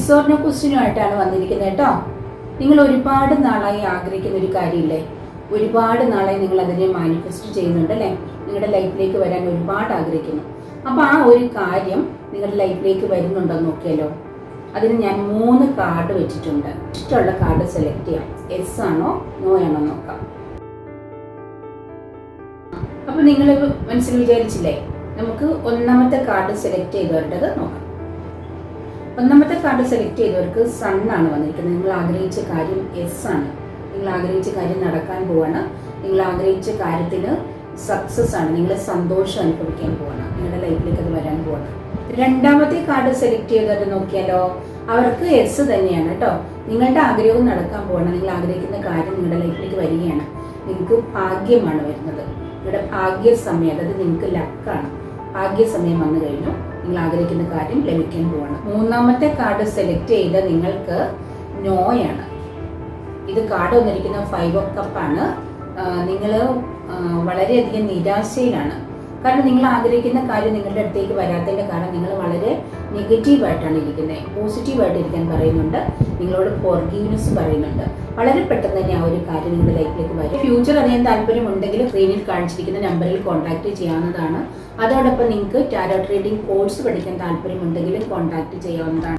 Yes or no ക്വസ്റ്റ്യനുമായിട്ടാണ് വന്നിരിക്കുന്നത് കേട്ടോ. നിങ്ങൾ ഒരുപാട് നാളായി ആഗ്രഹിക്കുന്ന ഒരു കാര്യമില്ലേ, ഒരുപാട് നാളായി നിങ്ങൾ അതിനെ മാനിഫെസ്റ്റ് ചെയ്യുന്നുണ്ട് അല്ലേ, നിങ്ങളുടെ ലൈഫിലേക്ക് വരാൻ ഒരുപാട് ആഗ്രഹിക്കുന്നു. അപ്പോൾ ആ ഒരു കാര്യം നിങ്ങളുടെ ലൈഫിലേക്ക് വരുന്നുണ്ടോ നോക്കിയാലോ. അതിന് ഞാൻ 3 കാർഡ് വെച്ചിട്ടുണ്ട്. ഇഷ്ടമുള്ള കാർഡ് സെലക്ട് ചെയ്യാം. യെസ് ആണോ നോ ആണോ നോക്കാം. അപ്പോൾ നിങ്ങൾ മനസ്സിൽ വിചാരിച്ചില്ലേ, നമുക്ക് ഒന്നാമത്തെ കാർഡ് സെലക്ട് ചെയ്തവരുടേത് നോക്കാം. ഒന്നാമത്തെ കാർഡ് സെലക്ട് ചെയ്തവർക്ക് സണ്ണാണ് വന്നിരിക്കുന്നത്. നിങ്ങൾ ആഗ്രഹിച്ച കാര്യം യെസ് ആണ്. നിങ്ങൾ ആഗ്രഹിച്ച കാര്യം നടക്കാൻ പോവാണ്. നിങ്ങൾ ആഗ്രഹിച്ച കാര്യത്തിന് സക്സസ് ആണ്. നിങ്ങൾ സന്തോഷം അനുഭവിക്കാൻ പോവാണ്. നിങ്ങളുടെ ലൈഫിലേക്ക് അത് വരാൻ പോവാണ്. രണ്ടാമത്തെ കാർഡ് സെലക്ട് ചെയ്തവർ നോക്കിയാലോ, അവർക്ക് യെസ് തന്നെയാണ് കേട്ടോ. നിങ്ങളുടെ ആഗ്രഹവും നടക്കാൻ പോവാണ്. നിങ്ങൾ ആഗ്രഹിക്കുന്ന കാര്യം നിങ്ങളുടെ ലൈഫിലേക്ക് വരികയാണ്. നിങ്ങൾക്ക് ഭാഗ്യമാണ് വരുന്നത്. നിങ്ങളുടെ ഭാഗ്യസമയം, അതായത് നിങ്ങൾക്ക് ലക്കാണ്. ഭാഗ്യസമയം വന്നു കഴിഞ്ഞു. നിങ്ങൾ ആഗ്രഹിക്കുന്ന കാര്യം ലഭിക്കാൻ പോവാണ്. മൂന്നാമത്തെ കാർഡ് സെലക്ട് ചെയ്ത നിങ്ങൾക്ക് നോയാണ്. ഇത് കാർഡ് വന്നിരിക്കുന്ന 5 ഓഫ് കപ്പാണ്. നിങ്ങൾ വളരെയധികം നിരാശയിലാണ്. കാരണം നിങ്ങൾ ആഗ്രഹിക്കുന്ന കാര്യം നിങ്ങളുടെ അടുത്തേക്ക് വരാത്തതിൻ്റെ കാരണം നിങ്ങൾ വളരെ നെഗറ്റീവായിട്ടാണ് ഇരിക്കുന്നത്. പോസിറ്റീവായിട്ട് ഇരിക്കാൻ പറയുന്നുണ്ട്. നിങ്ങളോട് ഫോർഗീവ്നെസ് പറയുന്നുണ്ട്. വളരെ പെട്ടെന്ന് തന്നെ ആ ഒരു കാര്യം നിങ്ങളുടെ ലൈഫിലേക്ക് വരും. ഫ്യൂച്ചർ അറിയാൻ താല്പര്യമുണ്ടെങ്കിൽ സ്ക്രീനിൽ കാണിച്ചിരിക്കുന്ന നമ്പറിൽ കോൺടാക്ട് ചെയ്യാവുന്നതാണ്. അതോടൊപ്പം നിങ്ങൾക്ക് ടാരോ ട്രേഡിംഗ് കോഴ്സ് പഠിക്കാൻ താല്പര്യമുണ്ടെങ്കിൽ കോൺടാക്ട് ചെയ്യാവുന്നതാണ്.